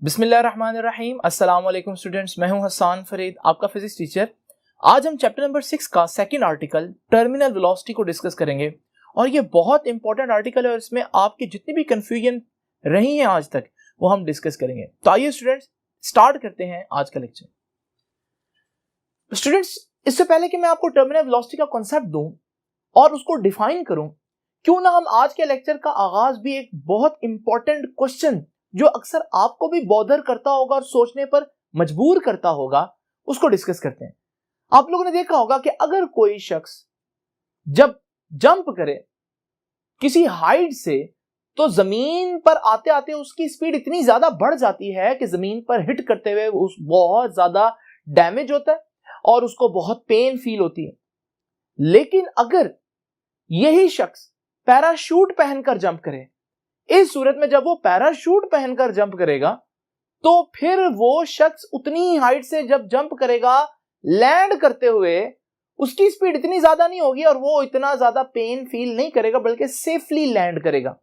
बिस्मिल्लाहिर्रहमानिर्रहीम। अस्सलाम वालेकुम स्टूडेंट्स, मैं हूं हसन फरीद, आपका फिजिक्स टीचर। आज हम चैप्टर नंबर 6 का सेकंड आर्टिकल टर्मिनल वेलोसिटी को डिस्कस करेंगे और ये बहुत इंपॉर्टेंट आर्टिकल है और इसमें आपकी जितनी भी कंफ्यूजन रही है आज तक वो हम डिस्कस करेंगे। तो आइए स्टूडेंट्स स्टार्ट करते हैं आज का लेक्चर। स्टूडेंट्स, इससे पहले कि मैं आपको टर्मिनल वेलोसिटी का कॉन्सेप्ट दूं और उसको डिफाइन करूं, क्यों ना हम आज के लेक्चर का आगाज भी एक बहुत इंपॉर्टेंट क्वेश्चन जो अक्सर आपको भी बॉदर करता होगा और सोचने पर मजबूर करता होगा उसको डिस्कस करते हैं। आप लोगों ने देखा होगा कि अगर कोई शख्स जब जंप करे किसी हाइट से तो जमीन पर आते आते उसकी स्पीड इतनी ज्यादा बढ़ जाती है कि जमीन पर हिट करते हुए उस बहुत ज्यादा डैमेज होता है और उसको बहुत पेन फील होती है। लेकिन अगर यही शख्स पैराशूट पहनकर जंप करे, इस सूरत में जब वो पैराशूट पहनकर जंप करेगा तो फिर वो शख्स उतनी हाइट से जब जंप करेगा, लैंड करते हुए उसकी स्पीड इतनी ज्यादा नहीं होगी और वो इतना ज्यादा पेन फील नहीं करेगा, बल्कि सेफली लैंड करेगा।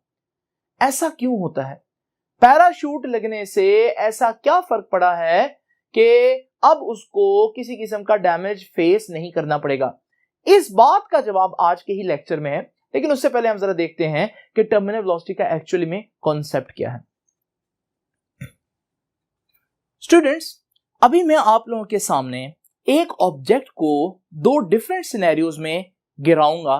ऐसा क्यों होता है? पैराशूट लगने से ऐसा क्या फर्क पड़ा है कि अब उसको किसी किस्म का डैमेज फेस नहीं करना पड़ेगा? इस बात का जवाब आज के ही लेक्चर में है, लेकिन उससे पहले हम जरा देखते हैं कि टर्मिनल वेलोसिटी का एक्चुअली में कॉन्सेप्ट क्या है। स्टूडेंट्स, अभी मैं आप लोगों के सामने एक ऑब्जेक्ट को दो डिफरेंट सिनेरियोज में गिराऊंगा।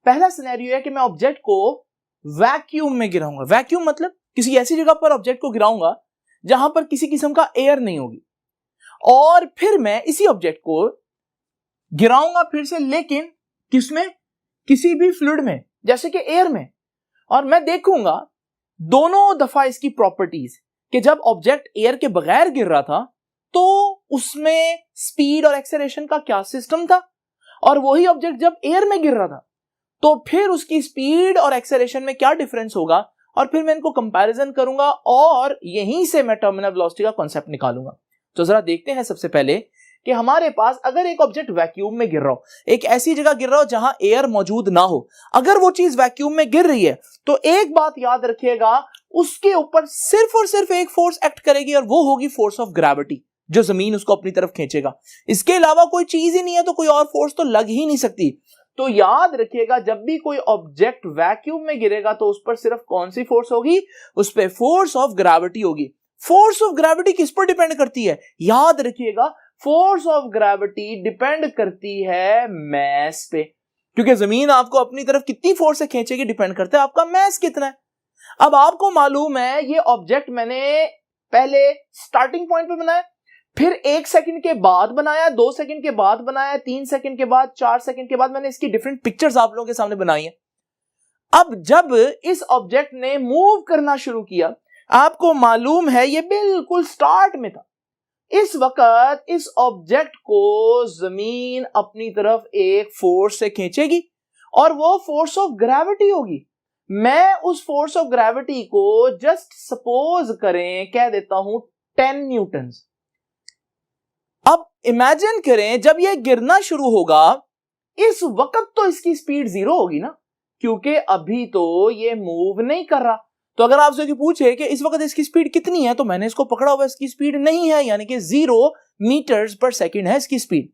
पहला सिनेरियो है कि मैं ऑब्जेक्ट को वैक्यूम में गिराऊंगा। वैक्यूम मतलब किसी ऐसी जगह पर ऑब्जेक्ट को गिराऊंगा जहां पर किसी किस्म का एयर नहीं होगी, और फिर मैं इसी ऑब्जेक्ट को गिराऊंगा फिर से, लेकिन किसमें? किसी भी फ्लूइड में, जैसे कि एयर में। और मैं देखूंगा दोनों दफा इसकी प्रॉपर्टीज कि जब ऑब्जेक्ट एयर के बगैर गिर रहा था तो उसमें स्पीड और एक्सेलरेशन का क्या सिस्टम था, और वही ऑब्जेक्ट जब एयर में गिर रहा था तो फिर उसकी स्पीड और एक्सेलरेशन में क्या डिफरेंस होगा, और फिर मैं इनको कंपैरिजन करूंगा और यहीं से मैं टर्मिनल वेलोसिटी का कॉन्सेप्ट निकालूंगा। तो जरा देखते हैं सबसे पहले कि हमारे पास अगर एक ऑब्जेक्ट वैक्यूम में गिर रहा हो, एक ऐसी जगह गिर रहा हो जहां एयर मौजूद ना हो, अगर वो चीज वैक्यूम में गिर रही है तो एक बात याद रखिएगा, उसके ऊपर सिर्फ और सिर्फ एक फोर्स एक्ट करेगी और वो होगी फोर्स ऑफ ग्रेविटी, जो जमीन उसको अपनी तरफ खींचेगा। इसके अलावा कोई चीज ही नहीं है तो कोई और फोर्स तो लग ही नहीं सकती। तो याद रखिएगा, जब भी कोई ऑब्जेक्ट वैक्यूम में गिरेगा तो उस पर सिर्फ कौन सी फोर्स होगी? उस पर फोर्स ऑफ ग्रेविटी होगी। फोर्स ऑफ ग्रेविटी किस पर डिपेंड करती है? याद रखिएगा, फोर्स ऑफ ग्रेविटी डिपेंड करती है मैस पे, क्योंकि जमीन आपको अपनी तरफ कितनी फोर्स से खींचेगी डिपेंड करता है आपका मैस कितना है। अब आपको मालूम है ये ऑब्जेक्ट मैंने पहले स्टार्टिंग पॉइंट पे बनाया, फिर 1 सेकंड के बाद बनाया, 2 सेकंड के बाद बनाया, 3 सेकंड के बाद, 4 सेकंड के बाद, मैंने इसकी डिफरेंट पिक्चर्स आप लोगों के सामने बनाई है। अब जब इस ऑब्जेक्ट ने मूव करना शुरू किया, आपको मालूम है ये बिल्कुल स्टार्ट में था, इस वक्त इस ऑब्जेक्ट को जमीन अपनी तरफ एक फोर्स से खींचेगी और वो फोर्स ऑफ ग्रेविटी होगी। मैं उस फोर्स ऑफ ग्रेविटी को जस्ट सपोज करें, कह देता हूं 10 न्यूटन। अब इमेजिन करें जब ये गिरना शुरू होगा, इस वक्त तो इसकी स्पीड 0 होगी ना, क्योंकि अभी तो ये मूव नहीं कर रहा। तो अगर आपसे पूछे कि इस वक्त इसकी स्पीड कितनी है, तो मैंने इसको पकड़ा हुआ, इसकी स्पीड नहीं है, यानी कि 0 मीटर्स पर सेकंड है इसकी स्पीड।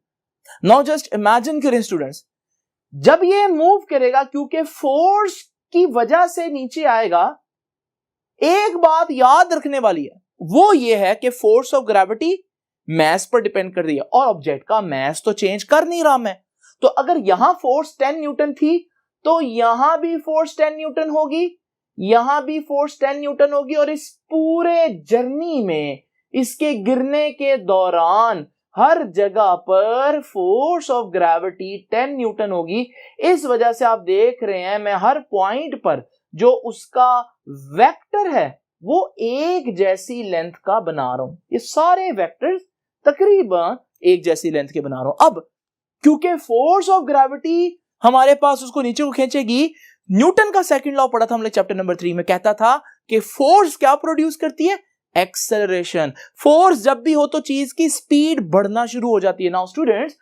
नाउ जस्ट इमेजिन करें स्टूडेंट्स, जब ये मूव करेगा, क्योंकि फोर्स की वजह से नीचे आएगा, एक बात याद रखने वाली है, वो ये है कि फोर्स ऑफ ग्रेविटी मैस पर डिपेंड कर रही है और ऑब्जेक्ट का मैस तो चेंज कर नहीं रहा मैं। तो अगर यहां फोर्स 10 न्यूटन थी तो यहां भी फोर्स 10 न्यूटन होगी, यहां भी फोर्स 10 न्यूटन होगी, और इस पूरे जर्नी में इसके गिरने के दौरान हर जगह पर फोर्स ऑफ ग्रेविटी 10 न्यूटन होगी। इस वजह से आप देख रहे हैं मैं हर पॉइंट पर जो उसका वेक्टर है वो एक जैसी लेंथ का बना रहा हूं। ये सारे वेक्टर्स तकरीबन एक जैसी लेंथ के बना रहा हूं। अब क्योंकि फोर्स ऑफ ग्रेविटी हमारे पास उसको नीचे को खींचेगी, न्यूटन का सेकंड लॉ पढ़ा था हमने चैप्टर नंबर 3 में, कहता था कि फोर्स क्या प्रोड्यूस करती है? एक्सेलरेशन। फोर्स जब भी हो तो चीज की स्पीड बढ़ना शुरू हो जाती है। नाउ स्टूडेंट्स,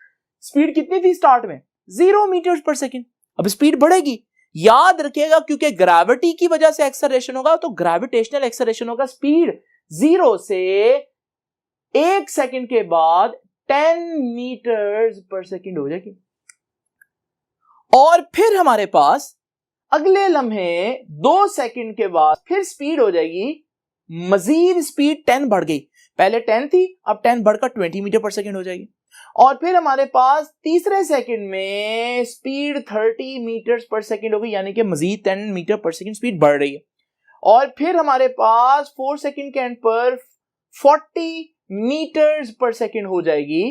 स्पीड कितनी थी स्टार्ट में? 0 मीटर्स पर सेकंड। अब स्पीड बढ़ेगी, याद रखिएगा, क्योंकि ग्रेविटी की वजह से एक्सेलरेशन होगा तो ग्रेविटेशनल एक्सेलरेशन होगा, स्पीड 0 से 1 सेकंड के बाद 10 मीटर्स पर सेकंड हो जाएगी। और फिर हमारे पास अगले लम्हे 2 सेकंड के बाद फिर स्पीड हो जाएगी, मजीद स्पीड 10 बढ़ गई, पहले 10 थी अब 10 बढ़कर 20 मीटर पर सेकंड हो जाएगी। और फिर हमारे पास तीसरे सेकंड में स्पीड 30 मीटर्स पर सेकंड हो गई, यानी कि मजीद 10 मीटर पर सेकंड स्पीड बढ़ रही है। और फिर हमारे पास 4 सेकंड के एंड पर 40 मीटर्स पर सेकंड हो जाएगी।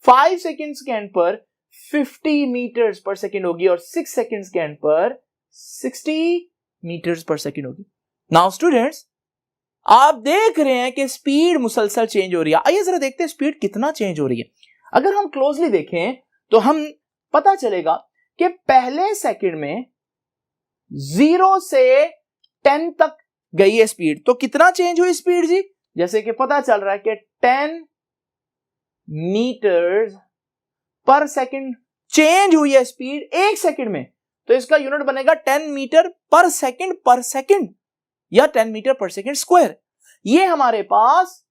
5 सेकंड्स के एंड पर 50 मीटर्स पर सेकंड होगी और 6 सेकंड्स के एंड पर 60 मीटर्स पर सेकंड होगी। नाउ स्टूडेंट्स, आप देख रहे हैं कि स्पीड मुसलसल चेंज हो रही है। आइए जरा देखते हैं स्पीड कितना चेंज हो रही है। अगर हम क्लोजली देखें तो हम पता चलेगा कि पहले सेकंड में 0 से 10 तक गई है स्पीड, तो कितना चेंज हुई स्पीड जी? जैसे कि पता चल रहा है कि 10 मीटर्स पर सेकंड चेंज हुई है स्पीड 1 सेकंड में, तो इसका यूनिट बनेगा 10 मीटर पर सेकंड या 10 मीटर पर सेकंड स्क्वायर। ये हमारे पास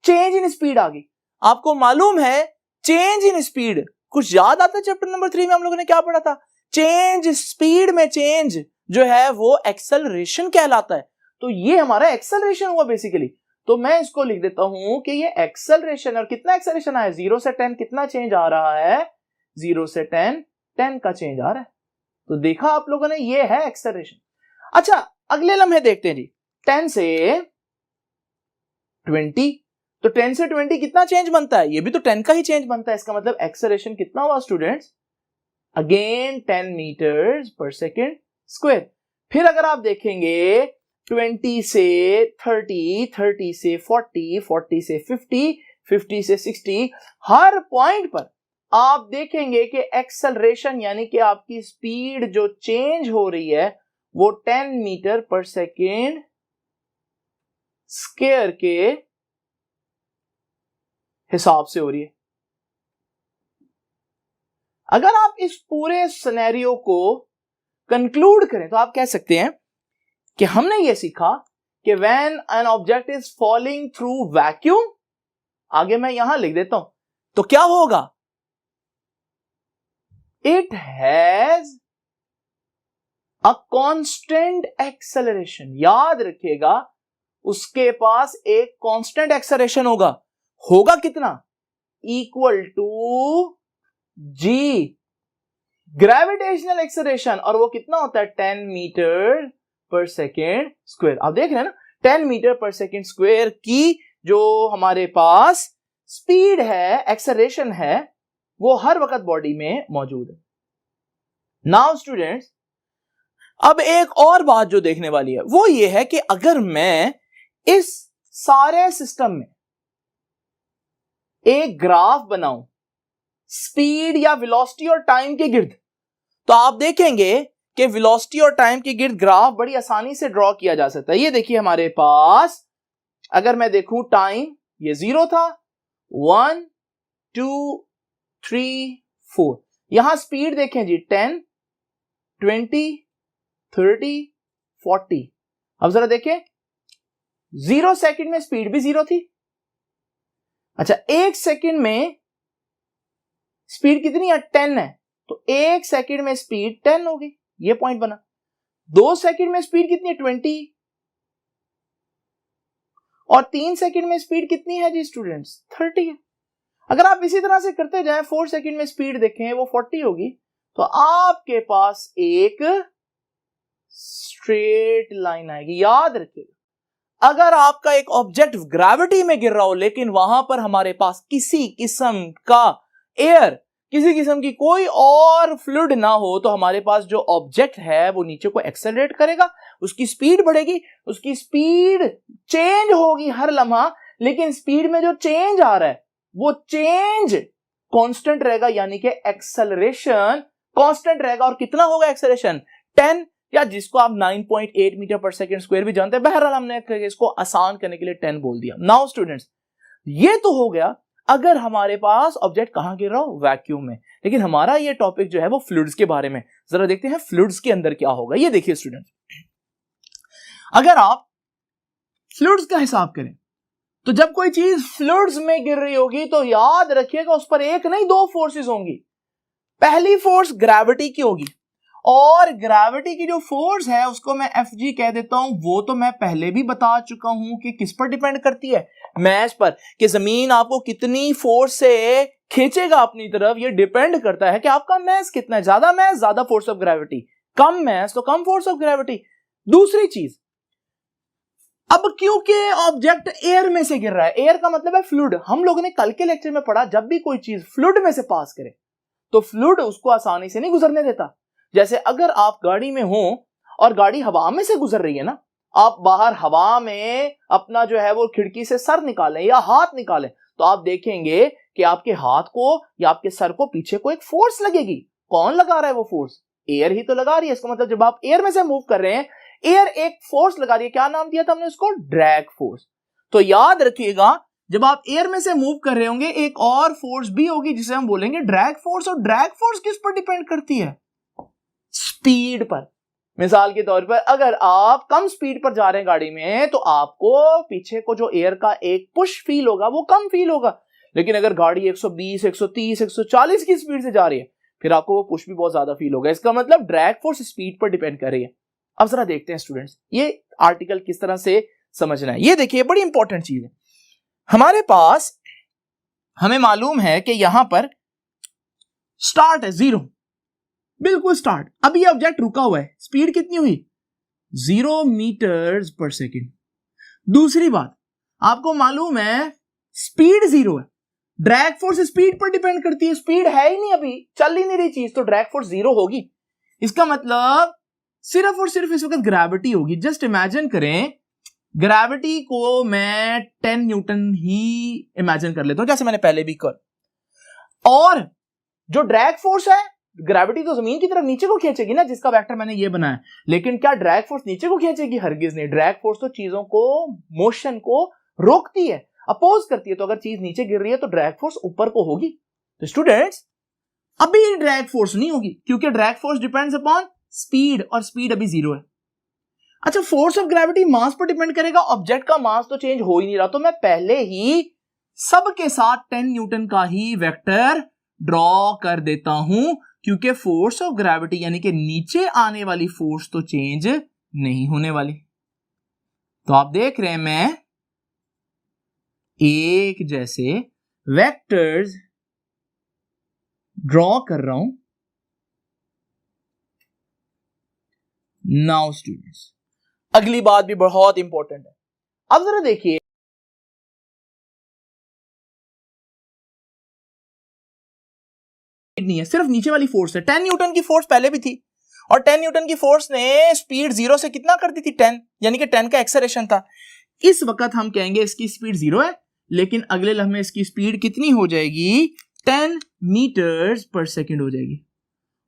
चेंज इन स्पीड आ गई। आपको मालूम है चेंज इन स्पीड कुछ याद आता है? चैप्टर नंबर 3 में हम लोगों ने क्या पढ़ा था? चेंज स्पीड में चेंज जो है वो एक्सेलरेशन कहलाता है। तो ये हमारा एक्सेलरेशन हुआ बेसिकली। तो मैं इसको लिख देता हूं कि ये एक्सेलरेशन, और कितना एक्सेलरेशन आया? 0 से 10 कितना चेंज आ रहा है? 0 से 10 का चेंज आ रहा है। तो देखा आप लोगों ने, ये है एक्सेलरेशन। अच्छा, अगले लम्हे देखते हैं जी। 10 से 20, तो 10 से 20 कितना चेंज बनता है? ये भी तो 10 का ही चेंज बनता है। इसका मतलब एक्सेलरेशन कितना हुआ स्टूडेंट्स? अगेन 10 मीटर्स पर सेकेंड स्क्वायर। फिर अगर आप देखेंगे 20 से 30, 30 से 40, 40 से 50, 50 से 60, हर पॉइंट पर आप देखेंगे कि एक्सेलरेशन यानी कि आपकी स्पीड जो चेंज हो रही है वो 10 मीटर पर सेकेंड स्क्वायर के हिसाब से हो रही है। अगर आप इस पूरे सिनेरियो को कंक्लूड करें तो आप कह सकते हैं कि हमने यह सीखा कि when an object is falling through vacuum, आगे मैं यहां लिख देता हूं, तो क्या होगा? It has a constant acceleration. याद रखिएगा, उसके पास एक कांस्टेंट एक्सेलरेशन होगा कितना? Equal to g gravitational acceleration, और वो कितना होता है? 10 मीटर पर सेकेंड स्क्वायर। आप देख रहे हैं ना, 10 मीटर पर सेकेंड स्क्वायर की जो हमारे पास स्पीड है, एक्सेलरेशन है, वो हर वक्त बॉडी में मौजूद है। नाउ स्टूडेंट्स, अब एक और बात जो देखने वाली है वो ये है कि अगर मैं इस सारे सिस्टम में एक ग्राफ बनाऊं स्पीड या वेलोसिटी और टाइम के गिर्द, तो आप देखेंगे कि वेलोसिटी और टाइम के गिर्द ग्राफ बड़ी आसानी से ड्रॉ किया जा सकता है। ये देखिए हमारे पास, अगर मैं देखूं टाइम, ये 0 था, 1 2 3 4, यहां स्पीड देखें जी 10 20 30 40। अब जरा देखें 0 सेकंड में स्पीड भी 0 थी। अच्छा, 1 सेकंड में स्पीड कितनी है? 10 है, तो 1 सेकंड में स्पीड 10 हो गई, ये पॉइंट बना। 2 सेकंड में स्पीड कितनी है? 20। और 3 सेकंड में स्पीड कितनी है जी स्टूडेंट्स? 30 है। अगर आप इसी तरह से करते जाएं, 4 सेकंड में स्पीड देखें वो 40 होगी, तो आपके पास एक स्ट्रेट लाइन आएगी। याद रखिएगा, अगर आपका एक ऑब्जेक्ट ग्रेविटी में गिर रहा हो लेकिन वहां पर हमारे पास किसी किस्म का एयर, किसी किस्म की कोई और फ्लूइड ना हो, तो हमारे पास जो ऑब्जेक्ट है वो नीचे को एक्सेलरेट करेगा, उसकी स्पीड बढ़ेगी, उसकी स्पीड चेंज होगी हर लम्हा, लेकिन स्पीड में जो चेंज आ रहा है वो चेंज कांस्टेंट रहेगा, यानी कि एक्सेलरेशन कांस्टेंट रहेगा। और कितना होगा एक्सेलरेशन? 10, या जिसको आप 9.8 मीटर पर सेकेंड स्क्वायर भी जानते हैं। बहरहाल हमने इसको आसान करने के लिए 10 बोल दिया। नाउ स्टूडेंट्स, ये तो हो गया अगर हमारे पास ऑब्जेक्ट कहां गिर रहा हो? वैक्यूम में। लेकिन हमारा ये टॉपिक जो है वो फ्लूइड्स के बारे में। जरा देखते हैं फ्लूइड्स के अंदर क्या होगा। ये देखिए स्टूडेंट, अगर आप फ्लूइड्स का हिसाब करें तो जब कोई चीज फ्लूइड्स में गिर रही होगी तो याद रखिएगा उस पर एक नहीं दो फोर्सेस होंगी। पहली फोर्स ग्रेविटी की होगी और ग्रेविटी की जो फोर्स है उसको मैं Fg कह देता हूं। वो तो मैं पहले भी बता चुका हूं कि किस पर डिपेंड करती है, मैस पर, कि जमीन आपको कितनी फोर्स से खींचेगा अपनी तरफ। ये डिपेंड करता है कि आपका मैस कितना है, ज्यादा मैस ज्यादा फोर्स ऑफ ग्रेविटी, कम मैस तो कम फोर्स ऑफ ग्रेविटी। दूसरी चीज, अब क्योंकि ऑब्जेक्ट एयर में से गिर रहा है, एयर का मतलब है फ्लूइड, हम लोगों ने कल के लेक्चर में पढ़ा जब भी कोई चीज फ्लूइड में से पास करे तो फ्लूइड उसको आसानी से नहीं गुजरने देता। जैसे अगर आप गाड़ी में हो और गाड़ी हवा में से गुजर रही है ना, आप बाहर हवा में अपना जो है वो खिड़की से सर निकालें या हाथ निकालें तो आप देखेंगे कि आपके हाथ को या आपके सर को पीछे को एक फोर्स लगेगी। कौन लगा रहा है वो फोर्स? एयर ही तो लगा रही है। इसका मतलब जब आप एयर में से मूव कर रहे हैं, एयर एक फोर्स लगा रही है। क्या नाम दिया था हमने उसको? Drag force. तो याद रखिएगा जब आप एयर में से मूव कर रहे होंगे एक और फोर्स भी होगी जिसे हम बोलेंगे ड्रैग फोर्स। और ड्रैग फोर्स किस पर डिपेंड करती है? स्पीड पर। मिसाल के तौर पर अगर आप कम स्पीड पर जा रहे हैं गाड़ी में तो आपको पीछे को जो एयर का एक पुश फील होगा वो कम फील होगा। लेकिन अगर गाड़ी 120, 130, 140 की स्पीड से जा रही है फिर आपको वो पुश भी बहुत ज्यादा फील होगा। इसका मतलब ड्रैग फोर्स स्पीड पर डिपेंड कर रही है। अब जरा देखते हैं स्टूडेंट्स ये आर्टिकल किस तरह से समझना है। ये देखिए बड़ी इंपॉर्टेंट चीज है। हमारे पास हमें मालूम है कि यहां पर स्टार्ट है 0, बिल्कुल स्टार्ट। अब ये ऑब्जेक्ट रुका हुआ है, स्पीड कितनी हुई? 0 मीटर्स पर सेकेंड। दूसरी बात आपको मालूम है स्पीड 0 है, ड्रैग फोर्स स्पीड पर डिपेंड करती है। स्पीड है ही नहीं, अभी चल ही नहीं रही चीज, तो ड्रैग फोर्स 0 होगी। इसका मतलब सिर्फ और सिर्फ इस वक्त ग्रेविटी होगी। जस्ट इमेजिन करें, ग्रेविटी को मैं 10 न्यूटन ही इमेजिन कर लेता हूं जैसे मैंने पहले भी कर। और जो ड्रैग फोर्स है, ग्रेविटी तो जमीन की तरफ नीचे को खींचेगी ना, जिसका वेक्टर मैंने ये बनाया। लेकिन क्या ड्रैग फोर्स नीचे को खींचेगी? हरगिज नहीं। ड्रैग फोर्स तो चीजों को, मोशन को रोकती है, अपोज करती है। तो अगर चीज नीचे गिर रही है तो ड्रैग फोर्स ऊपर को होगी। तो स्टूडेंट्स अभी ड्रैग फोर्स नहीं होगी क्योंकि drag force depends upon speed और स्पीड अभी 0 है। अच्छा, फोर्स ऑफ ग्रेविटी मास पर डिपेंड करेगा। ऑब्जेक्ट का मास तो चेंज हो ही नहीं रहा, तो मैं पहले ही सबके साथ 10 न्यूटन का ही वेक्टर ड्रॉ कर देता हूं क्योंकि फोर्स ऑफ ग्रेविटी यानी कि नीचे आने वाली फोर्स तो चेंज नहीं होने वाली। तो आप देख रहे हैं मैं एक जैसे वेक्टर्स ड्रॉ कर रहा हूं। नाउ स्टूडेंट्स अगली बात भी बहुत इंपॉर्टेंट है। अब जरा देखिए, नहीं है, सिर्फ नीचे वाली फोर्स है। 10 न्यूटन की फोर्स पहले भी थी और 10 न्यूटन की फोर्स ने स्पीड 0 से कितना कर दी थी? 10, यानी कि 10 का एक्सेलरेशन था। इस वक्त हम कहेंगे इसकी स्पीड 0 है, लेकिन अगले लम्हे इसकी स्पीड कितनी हो जाएगी? 10 मीटर्स पर सेकेंड हो जाएगी।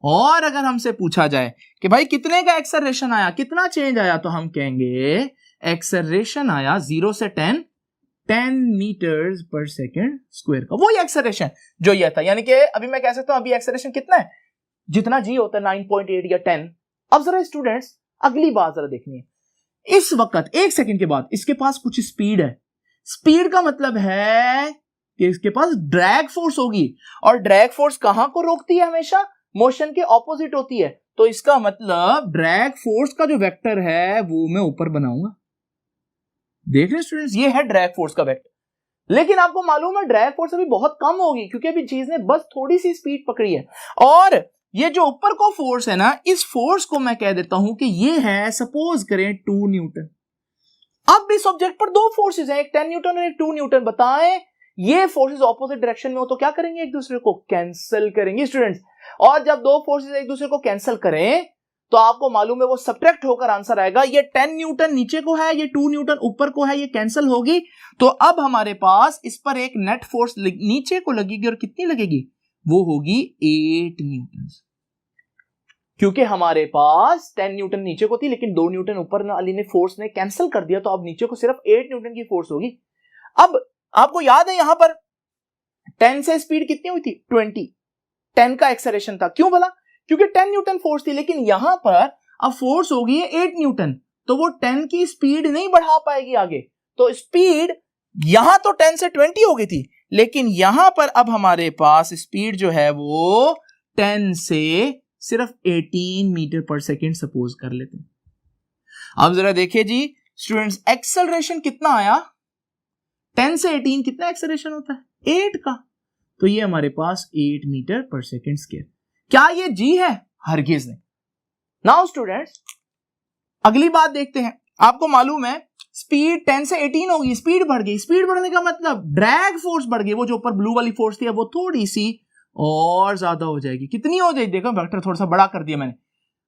और अगर हमसे पूछा जाए कि भाई कितने का एक्सेलरेशन आया, कितना चेंज आया, तो हम कहेंगे एक्सेलरेशन आया 0 से 10 मीटर्स पर सेकेंड स्क्वायर का। वही एक्सेलरेशन जो ये था, यानी कि अभी मैं कह सकता हूं अभी एक्सेलरेशन कितना है? जितना जी होता है 9.8 या 10। अब जरा स्टूडेंट्स अगली बात जरा देखनी है। इस वक्त 1 सेकेंड के बाद इसके पास कुछ स्पीड है। स्पीड का मतलब है कि इसके पास ड्रैग फोर्स होगी और ड्रैग फोर्स कहां को रोकती है? हमेशा मोशन के ऑपोजिट होती है। तो इसका मतलब ड्रैग फोर्स का जो वेक्टर है वो मैं ऊपर बनाऊंगा। देख रहे स्टूडेंट्स, ये है ड्रैग फोर्स का वेक्टर। लेकिन आपको मालूम है ड्रैग फोर्स अभी बहुत कम होगी क्योंकि अभी चीज ने बस थोड़ी सी स्पीड पकड़ी है। और ये जो ऊपर को फोर्स है ना, इस फोर्स को मैं कह देता हूं कि ये है, सपोज करें 2 न्यूटन। अब इस ऑब्जेक्ट पर दो फोर्सेस हैं, एक 10 न्यूटन और एक 2 न्यूटन। बताएं ये फोर्सेस ऑपोजिट डायरेक्शन में हो तो क्या करेंगे? एक दूसरे को कैंसिल करेंगे स्टूडेंट्स। और जब दो फोर्सेस एक दूसरे को कैंसिल करें तो आपको मालूम है वो सब्ट्रैक्ट होकर आंसर आएगा। ये 10 न्यूटन नीचे को है, ये 2 न्यूटन ऊपर को है, ये कैंसिल होगी। तो अब हमारे पास इस पर एक नेट फोर्स नीचे को लगेगी और कितनी लगेगी? वो होगी 8 न्यूटन। क्योंकि हमारे पास 10 न्यूटन नीचे को थी लेकिन 2 न्यूटन ऊपर अली ने फोर्स ने कैंसिल कर दिया, तो अब नीचे को सिर्फ 8 न्यूटन की फोर्स होगी। अब आपको याद है यहां पर 10 से स्पीड कितनी हुई थी? 20। 10 का एक्सेलरेशन था। क्यों बोला? क्योंकि 10 न्यूटन फोर्स थी, लेकिन यहां पर अब फोर्स होगी 8 न्यूटन, तो वो 10 की स्पीड नहीं बढ़ा पाएगी आगे। तो स्पीड यहां तो 10 से 20 हो गई थी, लेकिन यहां पर अब हमारे पास स्पीड जो है वो 10 से सिर्फ 18 मीटर पर सेकेंड सपोज कर लेते हैं। अब जरा देखिए जी स्टूडेंट्स, एक्सेलरेशन कितना आया? 10 से 18 कितना एक्सेलरेशन होता है? 8 का। तो ये हमारे पास 8 मीटर पर सेकेंड स्क्वायर। क्या ये जी है? हरगिज नहीं। नाउ स्टूडेंट्स, अगली बात देखते हैं। आपको मालूम है स्पीड 10 से 18 होगी, स्पीड बढ़ गई। स्पीड बढ़ने का मतलब ड्रैग फोर्स बढ़ गई। वो जो ऊपर ब्लू वाली फोर्स थी वो थोड़ी सी और ज्यादा हो जाएगी। कितनी हो जाएगी? देखो वेक्टर थोड़ा सा बड़ा कर दिया मैंने।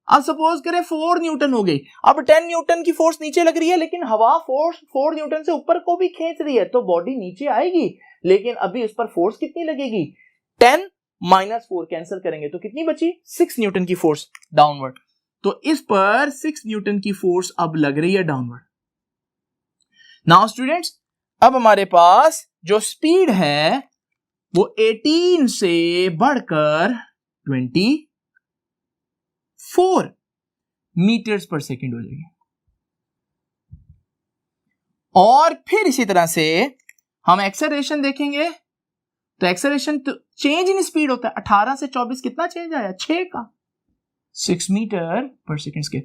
अब सपोज करें 4 न्यूटन हो गई। अब 10 न्यूटन की फोर्स नीचे लग रही है, लेकिन हवा फोर्स 4 न्यूटन से ऊपर को भी खींच रही है, तो बॉडी नीचे आएगी, लेकिन अभी उस पर फोर्स कितनी लगेगी? 10 माइनस 4 कैंसिल करेंगे तो कितनी बची? 6 न्यूटन की फोर्स डाउनवर्ड। तो इस पर 6 न्यूटन की फोर्स अब लग रही है डाउनवर्ड। नाउ स्टूडेंट्स, अब हमारे पास जो स्पीड है वो 18 से बढ़कर 24 मीटर्स पर सेकेंड हो जाएगी। और फिर इसी तरह से हम एक्सेलरेशन देखेंगे, तो एक्सेलरेशन तो चेंज इन स्पीड होता है। 18 से 24 कितना चेंज आया? 6 का। 6 मीटर पर सेकेंड के।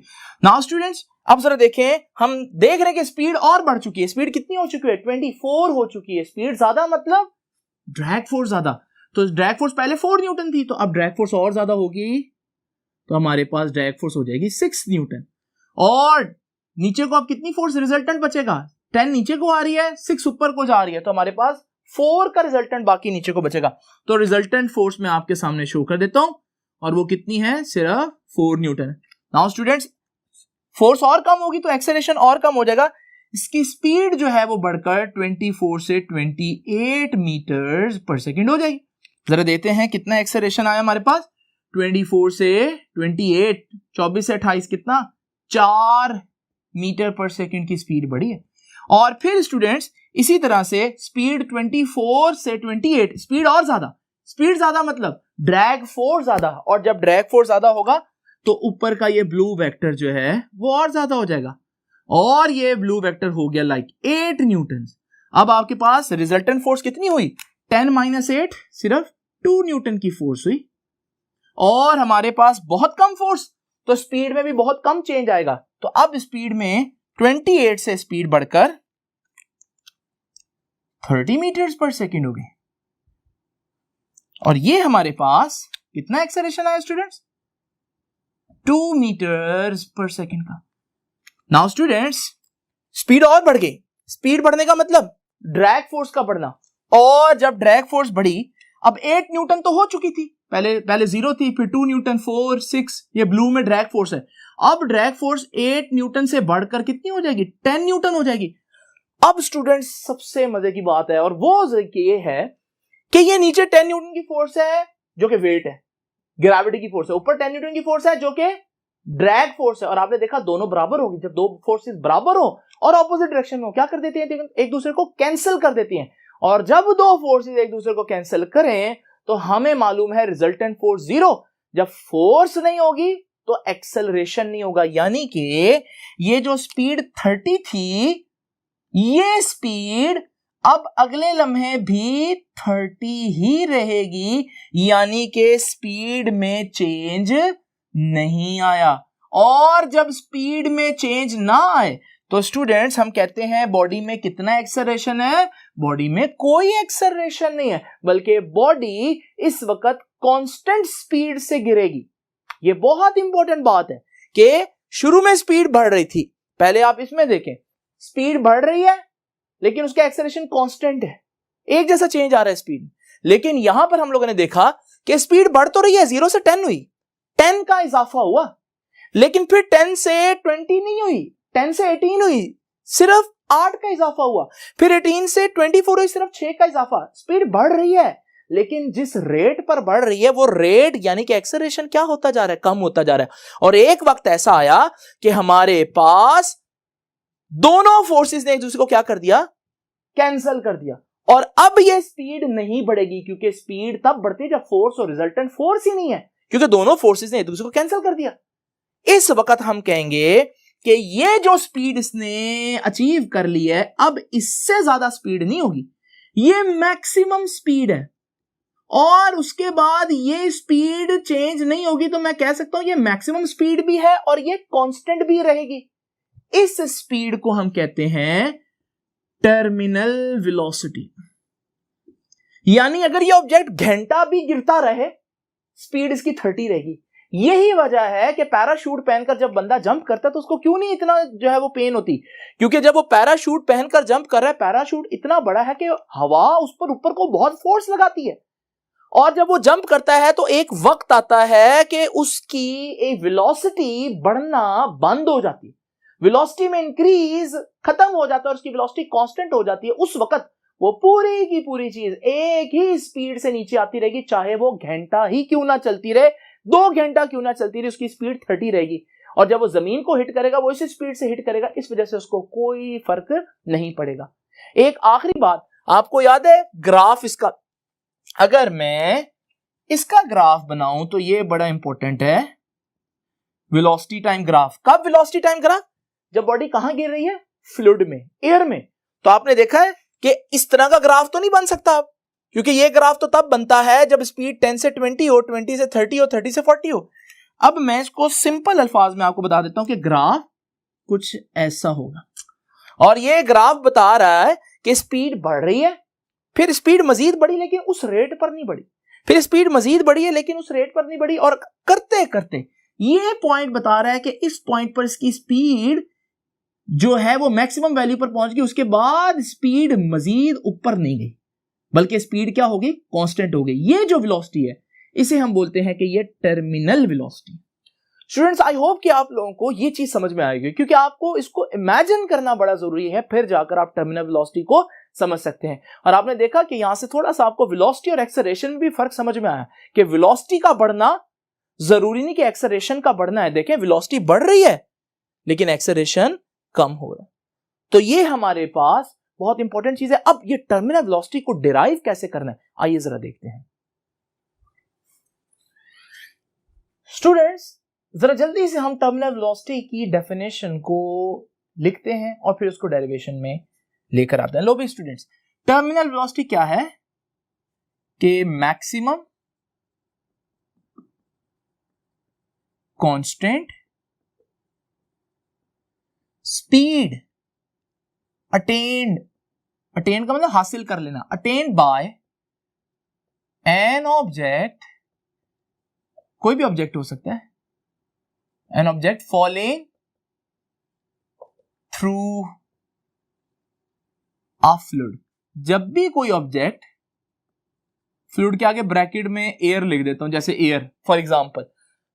नाउ स्टूडेंट्स, अब जरा देखें, हम देख रहे हैं कि स्पीड और बढ़ चुकी है। स्पीड कितनी हो चुकी है? 24 हो चुकी है। स्पीड ज्यादा मतलब ड्रैग फोर्स ज्यादा। तो ड्रैग फोर्स पहले 4 न्यूटन थी, तो अब ड्रैग फोर्स और ज्यादा होगी, तो हमारे पास ड्रैग फोर्स हो जाएगी 6 न्यूटन। और नीचे को अब कितनी फोर्स रिजल्टेंट बचेगा? 10 नीचे को आ रही है, 6 ऊपर को जा रही है, तो हमारे पास 4 का रिजल्टेंट बाकी नीचे को बचेगा। तो रिजल्टेंट फोर्स मैं आपके सामने शो कर देता हूं, और वो कितनी है? सिर्फ 4 न्यूटन। नाउ स्टूडेंट्स, फोर्स और कम होगी तो एक्सेलरेशन और कम हो जाएगा। इसकी स्पीड जो है वो बढ़कर 24 से 28 मीटर पर सेकेंड हो जाएगी। जरा देते हैं कितना एक्सेलरेशन आया हमारे पास। 24 से 28, 24 से 28 कितना? 4 मीटर पर सेकेंड की स्पीड बढ़ी है। और फिर स्टूडेंट्स इसी तरह से स्पीड 24 से 28, स्पीड और ज्यादा। स्पीड ज्यादा मतलब ड्रैग फोर्स ज्यादा, और जब ड्रैग फोर्स ज्यादा होगा तो ऊपर का ये ब्लू वेक्टर जो है वो और ज्यादा हो जाएगा, और ये ब्लू वेक्टर हो गया लाइक 8 न्यूटन। अब आपके पास रिजल्टेंट फोर्स कितनी हुई? 10 माइनस 8 सिर्फ 2 न्यूटन की फोर्स हुई। और हमारे पास बहुत कम फोर्स, तो स्पीड में भी बहुत कम चेंज आएगा। तो अब स्पीड में 28 से स्पीड बढ़कर 30 मीटर्स पर सेकेंड हो गई। और ये हमारे पास कितना एक्सेलरेशन आया स्टूडेंट्स? 2 मीटर्स पर सेकेंड का। नाउ स्टूडेंट्स, स्पीड और बढ़ गई। स्पीड बढ़ने का मतलब ड्रैग फोर्स का बढ़ना, और जब ड्रैग फोर्स बढ़ी, अब 8 न्यूटन तो हो चुकी थी, पहले 0 थी, फिर 2 न्यूटन, 4, 6, ये ब्लू में ड्रैग फोर्स है। अब ड्रैग फोर्स 8 न्यूटन से बढ़कर कितनी हो जाएगी? 10 न्यूटन हो जाएगी। अब स्टूडेंट्स सबसे मजे की बात है, और वो ये है कि ये नीचे 10 न्यूटन की फोर्स है जो कि वेट है, ग्रेविटी की फोर्स है, ऊपर 10 न्यूटन की फोर्स है जो कि ड्रैग फोर्स है। और आपने देखा दोनों बराबर होगी। जब दो फोर्सेस बराबर हो और ऑपोजिट डायरेक्शन में हो, क्या कर देती हैं? एक दूसरे को कैंसिल कर देती हैं। और जब दो फोर्सेस एक दूसरे को कैंसिल करें तो हमें मालूम है रिजल्टेंट फोर्स 0। जब फोर्स नहीं होगी तो एक्सेलरेशन नहीं होगा, यानी कि ये जो स्पीड 30 थी, ये स्पीड अब अगले लम्हे भी 30 ही रहेगी, यानी कि स्पीड में चेंज नहीं आया। और जब स्पीड में चेंज ना आए तो स्टूडेंट्स हम कहते हैं बॉडी में कितना एक्सेलरेशन है? बॉडी में कोई एक्सेलरेशन नहीं है, बल्कि बॉडी इस वक्त कांस्टेंट स्पीड से गिरेगी। ये बहुत इंपॉर्टेंट बात है कि शुरू में स्पीड बढ़ रही थी, पहले आप इसमें देखें, स्पीड बढ़ रही है लेकिन उसका एक्सेलरेशन कांस्टेंट है, एक जैसा चेंज आ रहा है स्पीड। लेकिन यहां पर हम लोगों ने देखा कि स्पीड बढ़ तो रही है, 0 से 10 हुई, 10 का इजाफा हुआ, लेकिन फिर 10 से 20 नहीं हुई, 10 से 18 हुई, सिर्फ 8 का इजाफा हुआ, फिर 18 से 24 हुई, सिर्फ 6 का इजाफा। स्पीड बढ़ रही है, लेकिन जिस रेट पर बढ़ रही है वो रेट यानी कि एक्सेलरेशन क्या होता जा रहा है? कम होता जा रहा है। और एक वक्त ऐसा आया कि हमारे पास दोनों फोर्सेस ने एक दूसरे को क्या कर दिया? कैंसिल कर दिया। और अब ये स्पीड नहीं बढ़ेगी, क्योंकि स्पीड तब बढ़ती है जब फोर्स और रिजल्टेंट फोर्स ही नहीं है, क्योंकि दोनों फोर्सेस ने एक दूसरे को कैंसिल कर दिया। इस वक्त हम कहेंगे कि ये जो स्पीड इसने अचीव कर ली है, अब इससे ज्यादा स्पीड नहीं होगी, ये मैक्सिमम स्पीड है, और उसके बाद ये स्पीड चेंज नहीं होगी, तो मैं कह सकता हूं ये मैक्सिमम स्पीड भी है और ये कांस्टेंट भी रहेगी। इस स्पीड को हम कहते हैं टर्मिनल वेलोसिटी। यानी अगर ये ऑब्जेक्ट घंटा भी गिरता रहे, स्पीड इसकी 30 रहेगी। यही वजह है कि पैराशूट पहनकर जब बंदा जंप करता है तो उसको क्यों नहीं इतना जो है वो पेन होती, क्योंकि जब वो पैराशूट पहनकर जंप कर रहा है, पैराशूट इतना बड़ा है कि हवा उस पर ऊपर को बहुत फोर्स लगाती है, और जब वो जंप करता है तो एक वक्त आता है कि उसकी एक वेलोसिटी बढ़ना बंद हो जाती है, वेलोसिटी में इंक्रीज खत्म हो जाता है और उसकी वेलोसिटी कांस्टेंट हो जाती है। उस वक्त वो पूरी की पूरी चीज एक ही स्पीड से नीचे आती रहेगी, चाहे वो घंटा ही क्यों ना चलती रहे, 2 घंटा क्यों ना चलती रही, उसकी स्पीड 30 रहेगी। और जब वो जमीन को हिट करेगा वो इसी स्पीड से हिट करेगा, इस वजह से उसको कोई फर्क नहीं पड़ेगा। एक आखिरी बात, आपको याद है ग्राफ इसका, अगर मैं इसका ग्राफ बनाऊं तो ये बड़ा इंपॉर्टेंट है, वेलोसिटी टाइम ग्राफ। कब वेलोसिटी टाइम ग्राफ? जब बॉडी कहां गिर रही है, फ्लूइड में, एयर में। तो आपने देखा है कि इस तरह का ग्राफ तो नहीं बन सकता अब, क्योंकि ये ग्राफ तो तब बनता है जब स्पीड 10 से 20 हो, 20 से 30 हो, 30 से 40 हो। अब मैं इसको सिंपल अल्फाज में आपको बता देता हूं कि ग्राफ कुछ ऐसा होगा, और ये ग्राफ बता रहा है कि स्पीड बढ़ रही है, फिर स्पीड मजीद बढ़ी लेकिन उस रेट पर नहीं बढ़ी, फिर स्पीड मजीद बढ़ी है लेकिन उस रेट पर नहीं बढ़ी, और करते करते ये पॉइंट बता रहा है कि इस पॉइंट पर इसकी स्पीड जो है वो मैक्सिमम वैल्यू पर पहुंच गई, उसके बाद स्पीड मजीद ऊपर नहीं गई, बल्कि स्पीड क्या होगी, कांस्टेंट हो गई। ये जो वेलोसिटी है इसे हम बोलते हैं कि ये terminal velocity. Students, I hope कि आप लोगों को ये चीज समझ में आएगी, क्योंकि आपको इसको इमेजिन करना बड़ा जरूरी है, फिर जाकर आप टर्मिनल वेलोसिटी को समझ सकते हैं। और आपने देखा कि यहां से थोड़ा सा आपको वेलोसिटी और एक्सेलरेशन में भी फर्क समझ में आया कि वेलोसिटी का बढ़ना जरूरी नहीं कि एक्सेलरेशन का बढ़ना है। देखें, वेलोसिटी बढ़ रही है लेकिन एक्सेलरेशन कम हो रहा है। तो ये हमारे पास बहुत इंपॉर्टेंट चीज है। अब ये टर्मिनल वेलोसिटी को डिराइव कैसे करना है, आइए जरा देखते हैं। स्टूडेंट्स, जरा जल्दी से हम टर्मिनल वेलोसिटी की डेफिनेशन को लिखते हैं और फिर उसको डेरिवेशन में लेकर आते हैं। लो भी स्टूडेंट्स, टर्मिनल वेलोसिटी क्या है कि maximum constant speed attend, attain का मतलब हासिल कर लेना, अटेन्ड बाय एन ऑब्जेक्ट, कोई भी ऑब्जेक्ट हो सकता है, an object falling through a fluid. जब भी कोई ऑब्जेक्ट, फ्लूइड के आगे ब्रैकेट में एयर लिख देता हूं, जैसे एयर फॉर एग्जांपल,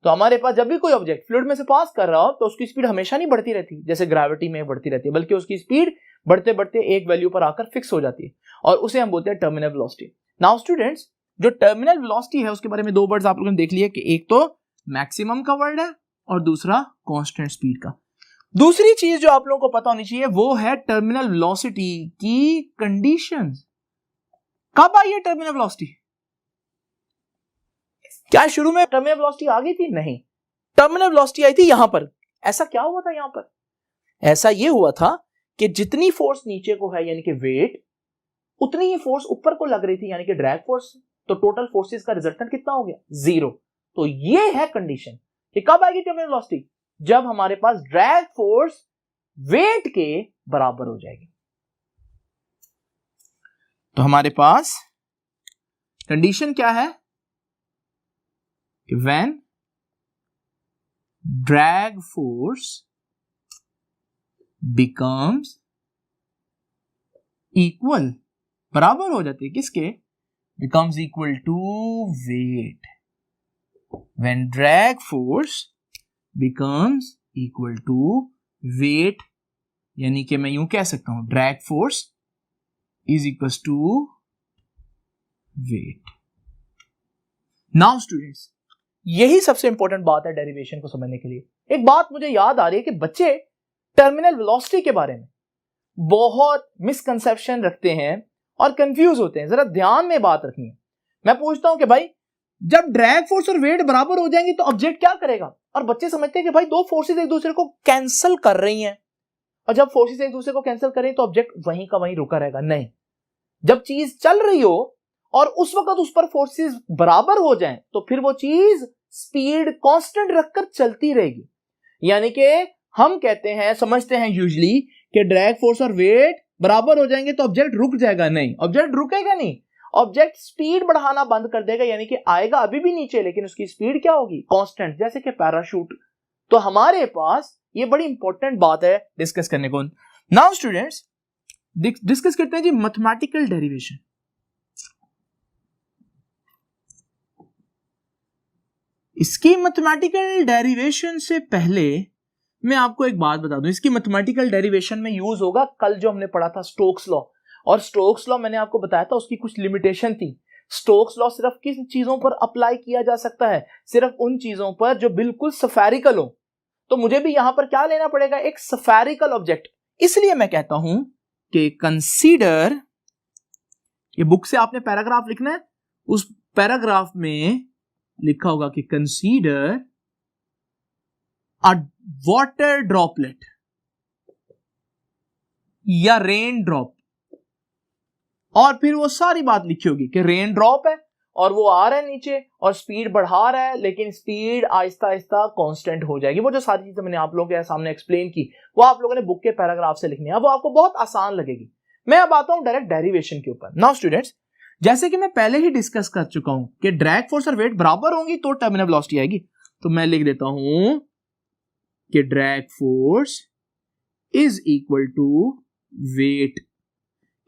तो हमारे पास जब भी कोई ऑब्जेक्ट फ्लूइड में से पास कर रहा हो तो उसकी स्पीड हमेशा नहीं बढ़ती रहती जैसे ग्रेविटी में बढ़ती रहती है, बल्कि उसकी स्पीड बढ़ते बढ़ते एक वैल्यू पर आकर फिक्स हो जाती है, और उसे हम बोलते हैं टर्मिनल वेलोसिटी। नाउ स्टूडेंट्स, जो टर्मिनल वेलोसिटी है उसके बारे में 2 वर्ड्स आप लोगों ने देख लिए कि एक तो मैक्सिमम का वर्ड है और दूसरा कांस्टेंट स्पीड का। दूसरी चीज जो आप लोगों को पता होनी चाहिए वो है टर्मिनल वेलोसिटी की कंडीशंस। कब आई है टर्मिनल वेलोसिटी? क्या शुरू में टर्मिनल वेलोसिटी आ गई थी? नहीं, टर्मिनल वेलोसिटी आई थी यहां पर। ऐसा क्या हुआ था यहां पर? ऐसा यह हुआ था कि जितनी फोर्स नीचे को है यानी कि वेट, उतनी ही फोर्स ऊपर को लग रही थी यानी कि ड्रैग फोर्स, तो टोटल फोर्सेस का रिजल्टेंट कितना हो गया? 0। तो ये है कंडीशन कि कब आएगी टर्मिनल वेलोसिटी? जब हमारे पास ड्रैग फोर्स वेट के बराबर हो जाएगी। तो हमारे पास कंडीशन क्या है कि when drag force becomes equal, बराबर हो जाती है किसके? becomes equal to weight. When drag force becomes equal to weight, यानी कि मैं यूं कह सकता हूं drag force is equals to weight. Now students, यही सबसे इंपॉर्टेंट बात है डेरिवेशन को समझने के लिए। एक बात मुझे याद आ रही है कि बच्चे टर्मिनल वेलोसिटी के बारे में बहुत मिसकंसेप्शन रखते हैं और कंफ्यूज होते हैं। जरा ध्यान में बात रखनी है। मैं पूछता हूं कि भाई जब ड्रैग फोर्स और वेट बराबर हो जाएंगे तो ऑब्जेक्ट क्या करेगा? और बच्चे समझते हैं कि भाई दो फोर्सेस एक दूसरे को कैंसिल कर रही हैं, और जब फोर्सेस एक दूसरे को कैंसिल करें तो ऑब्जेक्ट वहीं का वहीं रुका रहेगा। नहीं, जब चीज चल रही हो और उस वक्त उस पर फोर्सेस बराबर हो जाएं तो फिर वो चीज स्पीड कांस्टेंट रखकर चलती रहेगी। यानी कि हम कहते हैं, समझते हैं यूजुअली कि ड्रैग फोर्स और वेट बराबर हो जाएंगे तो ऑब्जेक्ट रुक जाएगा। नहीं, ऑब्जेक्ट रुकेगा नहीं, ऑब्जेक्ट स्पीड बढ़ाना बंद कर देगा, यानी कि आएगा अभी भी नीचे लेकिन उसकी स्पीड क्या होगी, कांस्टेंट, जैसे कि पैराशूट। तो हमारे पास ये बड़ी इंपॉर्टेंट बात है डिस्कस करने को। नाउ स्टूडेंट्स डिस्कस करते हैं जी मैथमेटिकल डेरिवेशन। इसकी मैथमेटिकल डेरिवेशन से पहले मैं आपको एक बात बता दूं, इसकी मैथमेटिकल डेरिवेशन में यूज होगा कल जो हमने पढ़ा था स्टोक्स लॉ। और स्टोक्स लॉ मैंने आपको बताया था उसकी कुछ लिमिटेशन थी। स्टोक्स लॉ सिर्फ किन चीजों पर अप्लाई किया जा सकता है, सिर्फ उन चीजों पर जो बिल्कुल स्फेरिकल हो। तो मुझे भी यहां पर क्या लेना पड़ेगा, एक स्फेरिकल ऑब्जेक्ट। इसलिए मैं कहता हूं कि कंसीडर, ये बुक से आपने पैराग्राफ लिखना है, उस पैराग्राफ में लिखा होगा कि कंसीडर अ वाटर ड्रॉपलेट या रेन ड्रॉप, और फिर वो सारी बात लिखी होगी कि रेन ड्रॉप है और वो आ रहा है नीचे और स्पीड बढ़ा रहा है, लेकिन स्पीड आहिस्ता आहिस्ता कांस्टेंट हो जाएगी। वो जो सारी चीजें मैंने आप लोगों के सामने एक्सप्लेन की वो आप लोगों ने बुक के पैराग्राफ से लिखनी है, वो आपको बहुत आसान लगेगी। मैं अब आता हूं डायरेक्ट डेरिवेशन के ऊपर। नाउ स्टूडेंट्स, जैसे कि मैं पहले ही डिस्कस कर चुका हूं कि ड्रैग फोर्स और वेट बराबर होंगी तो टर्मिनल वेलोसिटी आएगी। तो मैं लिख देता हूं कि drag force is equal to weight.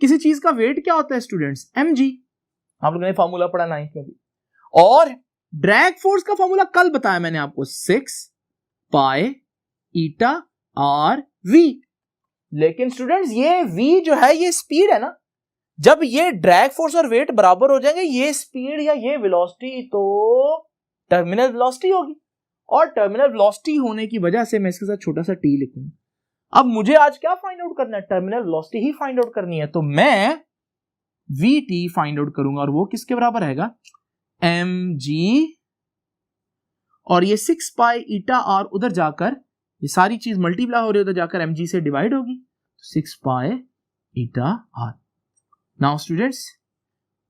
किसी चीज का वेट क्या होता है स्टूडेंट्स, mg। आप लोगों ने फॉर्मूला पढ़ा 9th में भी। और ड्रैग फोर्स का फॉर्मूला कल बताया मैंने आपको, 6 पाई ईटा आर वी। लेकिन स्टूडेंट्स ये v जो है ये स्पीड है ना, जब ये ड्रैग फोर्स और वेट बराबर हो जाएंगे, ये स्पीड या ये वेलोसिटी तो टर्मिनल वेलोसिटी होगी। और टर्मिनल वेलोसिटी होने की वजह से मैं इसके साथ छोटा सा t लिखूंगा। अब मुझे आज क्या फाइंड आउट करना है, टर्मिनल वेलोसिटी ही फाइंड आउट करनी है। तो मैं vt फाइंड आउट करूंगा और वो किसके बराबर आएगा, mg, और ये 6 पाई ईटा आर उधर जाकर ये सारी चीज मल्टीप्लाई हो रही है, उधर जाकर mg से डिवाइड होगी, 6 pi eta are. Now students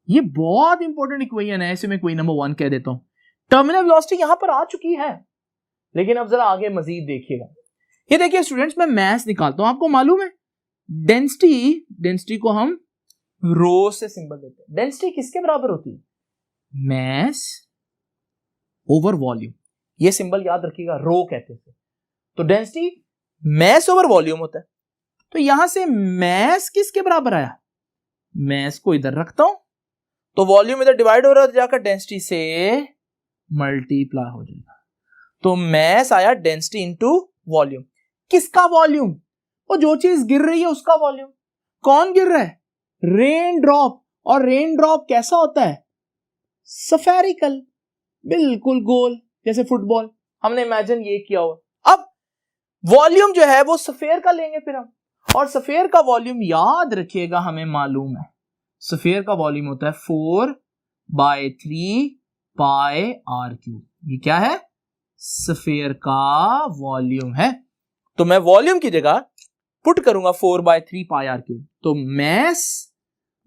ये बहुत इंपॉर्टेंट इक्वेशन है, ऐसे मैं इक्वेशन नंबर 1 कह देता हूं। टर्मिनल वेलोसिटी यहां पर आ चुकी है, लेकिन अब जरा आगे मजीद देखिएगा। ये देखिए स्टूडेंट्स, मैं मैस निकालता हूं। आपको मालूम है डेंसिटी को हम रो से सिंबल देते हैं। डेंसिटी किसके बराबर होती है, मैस ओवर वॉल्यूम। ये सिंबल याद रखिएगा, रो कहते हैं। तो डेंसिटी मैस ओवर वॉल्यूम होता है। तो यहां से मैस किसके बराबर आया, मैस को इधर रखता हूं तो वॉल्यूम इधर डिवाइड हो रहा है, जाकर डेंसिटी से मल्टीप्लाई हो जाएगा। तो मैस आया डेंसिटी इंटू वॉल्यूम। किसका वॉल्यूम, वो जो चीज गिर रही है उसका वॉल्यूम। कौन गिर रहा है, रेन ड्रॉप। और रेन ड्रॉप कैसा होता है, स्फेरिकल, बिल्कुल गोल, जैसे फुटबॉल हमने इमेजिन ये किया हुआ। अब वॉल्यूम जो है वो स्फेयर का लेंगे फिर हम, और स्फेयर का वॉल्यूम याद रखिएगा हमें मालूम है, स्फेयर का वॉल्यूम होता है 4/3 पाई आर क्यूब। ये क्या है, स्फेयर का वॉल्यूम है। तो मैं वॉल्यूम की जगह पुट करूंगा 4/3 पाई आर क्यूब, तो मैस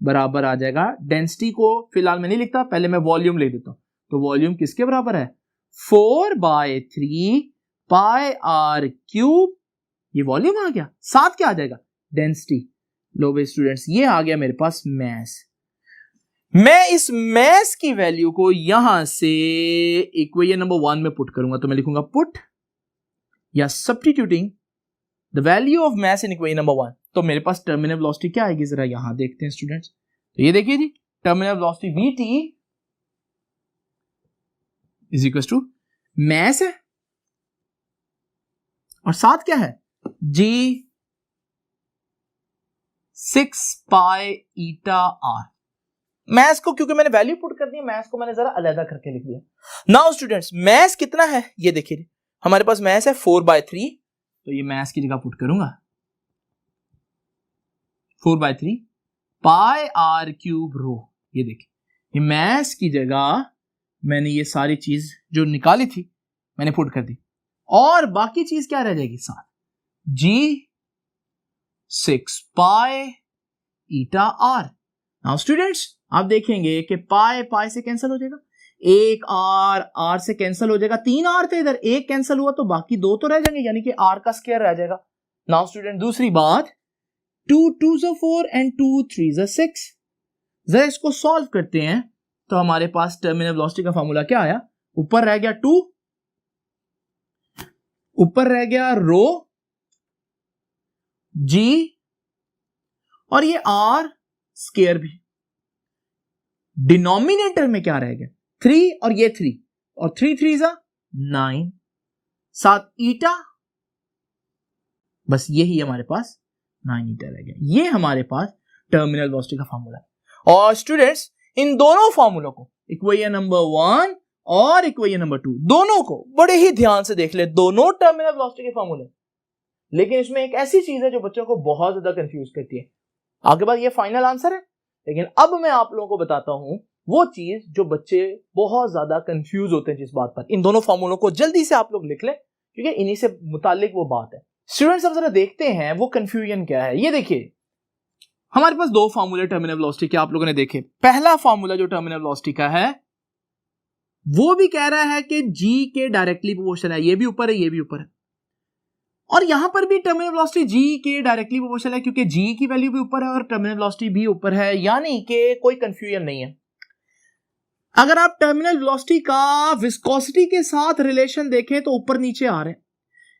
बराबर आ जाएगा, डेंसिटी को फिलहाल मैं नहीं लिखता, पहले मैं वॉल्यूम ले देता हूं। तो वॉल्यूम किसके बराबर है, 4/3 पाई आर क्यूब। ये वॉल्यूम आ गया, साथ क्या आ जाएगा, डेंसिटी। लो भाई स्टूडेंट्स, ये आ गया मेरे पास मैस। मैं इस मैस की वैल्यू को यहां से इक्वेशन नंबर 1 में पुट करूंगा। तो मैं लिखूंगा पुट या substituting the value of mass in equation number 1। तो मेरे पास टर्मिनल वेलोसिटी क्या आएगी, जरा यहां देखते हैं स्टूडेंट्स। तो ये देखिए जी, terminal velocity vt is equal to mass है और साथ क्या है, g 6 pi eta r. Mass को क्योंकि मैंने वैल्यू पुट कर दी, मैस को मैंने जरा अलग करके लिख दिया। नाउ स्टूडेंट्स मैस कितना है, ये देखिए हमारे पास मैस है 4/3। तो ये मैस की जगह पुट करूंगा 4/3 पाई आर क्यूब रो। ये देखिए, ये मैस की जगह मैंने ये सारी चीज जो निकाली थी मैंने पुट कर दी। और बाकी चीज क्या रह जाएगी साथ, g6 पाई ईटा r। नाउ स्टूडेंट्स आप देखेंगे कि पाई पाई से कैंसिल हो जाएगा, एक r से कैंसिल हो जाएगा, 3 r थे इधर, एक कैंसिल हुआ तो बाकी 2 तो रह जाएंगे, यानी कि r का स्क्वायर रह जाएगा। नाउ स्टूडेंट दूसरी बात, 2 2s 4 एंड 2 3s 6। जरा इसको सॉल्व करते हैं तो हमारे पास टर्मिनल वेलोसिटी का फॉर्मूला क्या आया, ऊपर रह गया 2, ऊपर रह गया रो g और ये r स्क्वायर भी, डिनोमिनेटर में क्या रह गया 3 और ये 3 और 3 3 9, साथ ईटा, बस यही हमारे पास 9 ईटा रह गया। ये हमारे पास टर्मिनल वेलोसिटी का फार्मूला है। और स्टूडेंट्स इन दोनों फार्मूलों को, इक्वेशन नंबर 1 और इक्वेशन नंबर 2, दोनों को बड़े ही ध्यान से देख ले, दोनों टर्मिनल वेलोसिटी के फार्मूले। लेकिन इसमें एक ऐसी चीज है जो बच्चों को बहुत ज्यादा कंफ्यूज करती है। आगे बाद ये फाइनल आंसर है, लेकिन अब मैं आप लोगों को बताता हूं वो चीज जो बच्चे बहुत ज्यादा कंफ्यूज होते हैं जिस बात पर। इन दोनों फार्मूलों को जल्दी से आप लोग लिख लें क्योंकि इन्हीं से मुतालिक वो बात है। स्टूडेंट्स अब जरा देखते हैं वो कंफ्यूजन क्या है। ये देखिए हमारे पास 2 फार्मूले टर्मिनल वेलोसिटी के आप लोगों ने देखे। पहला फार्मूला जो टर्मिनल वेलोसिटी का है वो भी कह रहा है कि g के डायरेक्टली प्रोपोर्शनल है, ये भी ऊपर है ये भी ऊपर है, और यहां पर भी टर्मिनल वेलोसिटी g के डायरेक्टली प्रोपोर्शनल है क्योंकि g की वैल्यू भी ऊपर है और टर्मिनल वेलोसिटी भी ऊपर है, यानी कि कोई कंफ्यूजन नहीं है। अगर आप टर्मिनल वेलोसिटी का विस्कोसिटी के साथ रिलेशन देखें तो ऊपर नीचे आ रहे हैं,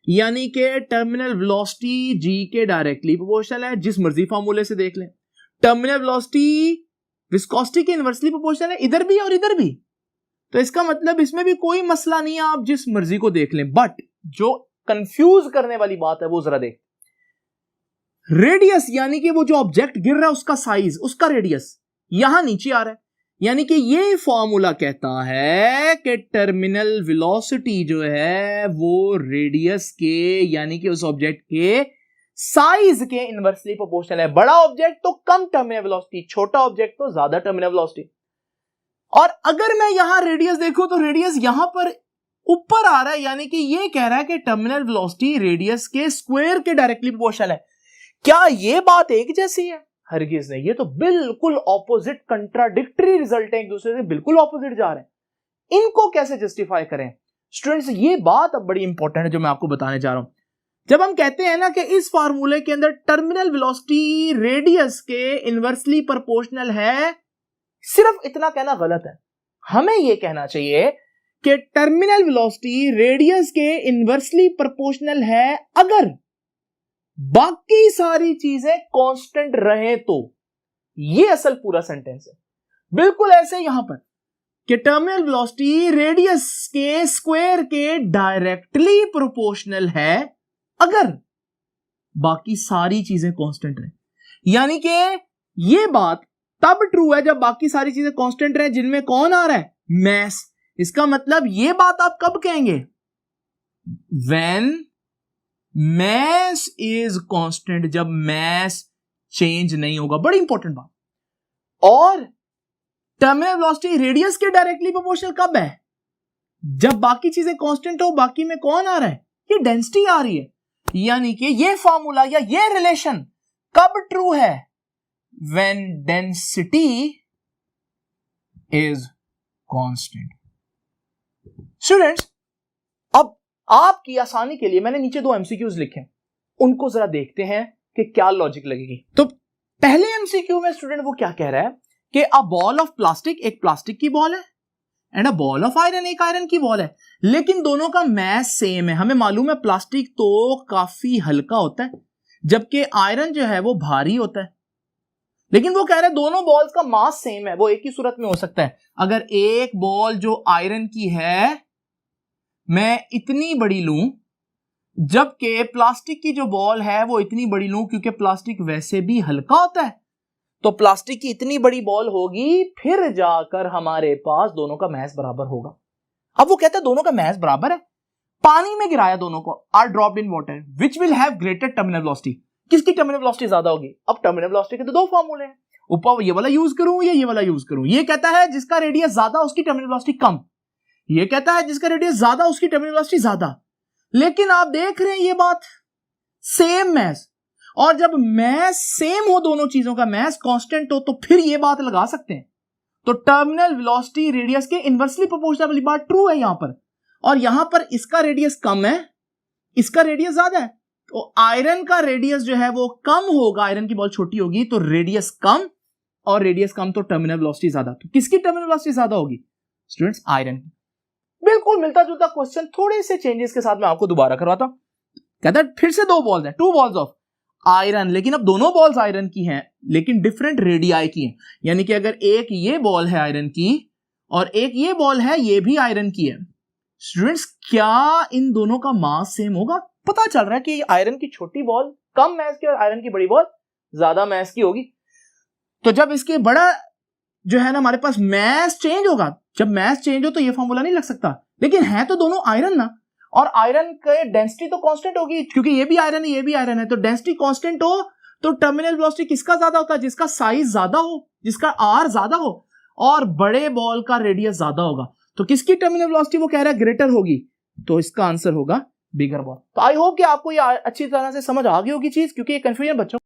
यानी कि टर्मिनल वेलोसिटी g के डायरेक्टली प्रोपोर्शनल है, जिस मर्जी फार्मूले से देख लें। टर्मिनल वेलोसिटी विस्कोसिटी के इनवर्सली प्रोपोर्शनल है, इधर भी और इधर भी, तो इसका मतलब इसमें भी कोई मसला नहीं है, आप जिस मर्जी को देख लें। बट जो कंफ्यूज करने वाली बात है वो जरा देख, रेडियस यानी कि वो जो ऑब्जेक्ट गिर रहा है उसका साइज, उसका रेडियस यहां नीचे आ रहा है, यानी कि ये फॉर्मूला कहता है कि टर्मिनल वेलोसिटी जो है वो रेडियस के यानी कि उस ऑब्जेक्ट के साइज के इनवर्सली प्रोपोर्शनल है। बड़ा ऑब्जेक्ट तो कम टर्मिनल वेलोसिटी, छोटा ऑब्जेक्ट तो ज्यादा टर्मिनल वेलोसिटी। और अगर मैं यहां रेडियस देखूं तो रेडियस यहां पर ऊपर आ रहा है, यानी कि ये कह रहा है कि टर्मिनल वेलोसिटी रेडियस के स्क्वायर के डायरेक्टली प्रोपोर्शनल है। क्या ये बात एक जैसी है? हरगिज नहीं, ये तो बिल्कुल ऑपोजिट, कंट्राडिक्टरी रिजल्ट है, एक दूसरे से बिल्कुल ऑपोजिट जा रहे हैं। इनको कैसे जस्टिफाई करें? स्टूडेंट्स ये बात अब बड़ी इंपॉर्टेंट है जो मैं आपको बताने जा रहा हूं। जब हम कहते हैं ना कि इस फार्मूले के अंदर टर्मिनल वेलोसिटी रेडियस के इनवर्सली प्रोपोर्शनल है, सिर्फ इतना कहना गलत है। हमें यह कहना चाहिए कि टर्मिनल वेलोसिटी रेडियस के इनवर्सली प्रोपोर्शनल है अगर बाकी सारी चीजें कांस्टेंट रहे तो। यह असल पूरा सेंटेंस है। बिल्कुल ऐसे यहां पर कि टर्मिनल वेलोसिटी रेडियस के स्क्वायर के डायरेक्टली प्रोपोर्शनल है अगर बाकी सारी चीजें कांस्टेंट रहे। यानी कि यह बात तब ट्रू है जब बाकी सारी चीजें कांस्टेंट रहे, जिनमें कौन आ रहा है? मैस। इसका मतलब यह बात आप कब कहेंगे? व्हेन मैस इज कांस्टेंट, जब मैस चेंज नहीं होगा। बड़ी इंपॉर्टेंट बात। और टर्मिनल वेलोसिटी रेडियस के डायरेक्टली प्रोपोर्शनल कब है? जब बाकी चीजें कांस्टेंट हो, बाकी में कौन आ रहा है? ये डेंसिटी आ रही है। यानी कि ये फॉर्मूला या ये रिलेशन कब ट्रू है? When density is constant. Students, अब आपकी आसानी के लिए मैंने नीचे 2 MCQs लिखे, उनको जरा देखते हैं कि क्या लॉजिक लगेगी। तो पहले MCQ में स्टूडेंट वो क्या कह रहा है कि अ बॉल ऑफ प्लास्टिक, एक प्लास्टिक की बॉल है, and a ball of iron, एक आयरन की बॉल है, लेकिन दोनों का मैस सेम है। हमें मालूम है प्लास्टिक तो काफी हल्का होता है जबकि आयरन जो है वो भारी होता है, लेकिन वो कह रहे हैं दोनों बॉल्स का मास सेम है। वो एक ही सूरत में हो सकता है, अगर एक बॉल जो आयरन की है मैं इतनी बड़ी लूं, जबकि प्लास्टिक की जो बॉल है वो इतनी बड़ी लूं, क्योंकि प्लास्टिक वैसे भी हल्का होता है, तो प्लास्टिक की इतनी बड़ी बॉल होगी, फिर जाकर हमारे पास दोनों का मैस बराबर होगा। अब वो कहता है दोनों का मैस बराबर है, पानी में गिराया दोनों को, or dropped in water, which will have greater terminal velocity. किसकी टर्मिनल वेलोसिटी ज्यादा होगी? अब टर्मिनल वेलोसिटी के तो 2 फार्मूले हैं, ऊपर ये वाला यूज करूं या ये वाला यूज करूं। ये कहता है जिसका रेडियस ज्यादा उसकी टर्मिनल वेलोसिटी कम, ये कहता है जिसका रेडियस ज्यादा उसकी टर्मिनल वेलोसिटी ज्यादा। लेकिन आप देख रहे हैं ये बात, सेम मैस, और जब मैस सेम हो, दोनों चीजों का मैस कांस्टेंट हो, तो फिर ये बात लगा सकते हैं। तो टर्मिनल वेलोसिटी रेडियस के इनवर्सली प्रोपोर्शनल वाली बात ट्रू है यहां पर, और यहां पर इसका रेडियस कम है, इसका रेडियस ज्यादा है, तो आयरन का रेडियस जो है वो कम होगा, आयरन की बॉल छोटी होगी तो रेडियस कम, और रेडियस कम तो टर्मिनल वेलोसिटी ज्यादा। तो किसकी टर्मिनल वेलोसिटी ज्यादा होगी स्टूडेंट्स? आयरन की। बिल्कुल मिलता जुलता क्वेश्चन, थोड़े से चेंजेस के साथ मैं आपको दोबारा करवाता हूं। कहता है फिर से दो बॉल्स हैं, टू बॉल्स ऑफ आयरन, लेकिन अब दोनों बॉल्स आयरन की हैं लेकिन डिफरेंट रेडियाई की हैं। यानी कि अगर एक ये बॉल है आयरन की और एक ये बॉल है, ये भी आयरन की है, स्टूडेंट्स क्या इन दोनों का मास सेम होगा? पता चल रहा है कि आयरन की छोटी बॉल कम मैस की और आयरन की बड़ी बॉल ज्यादा मैस की होगी। तो जब इसके बड़ा जो है ना हमारे पास मैस चेंज होगा, जब मैस चेंज हो तो ये फॉर्मूला नहीं लग सकता, लेकिन है तो दोनों आयरन ना, और आयरन के डेंसिटी तो कांस्टेंट होगी क्योंकि ये भी आयरन है ये भी आयरन है, तो डेंसिटी कांस्टेंट हो तो टर्मिनल वेलोसिटी किसका ज्यादा होता है? जिसका साइज ज्यादा हो, जिसका आर ज्यादा हो, और बड़े बॉल का रेडियस ज्यादा होगा। तो किसकी टर्मिनल वेलोसिटी वो कह रहा है ग्रेटर होगी, तो इसका आंसर होगा बिगर बॉल। तो आई होप कि आपको ये अच्छी तरह से समझ आ गई होगी चीज, क्योंकि ये कंफ्यूजन बच्चों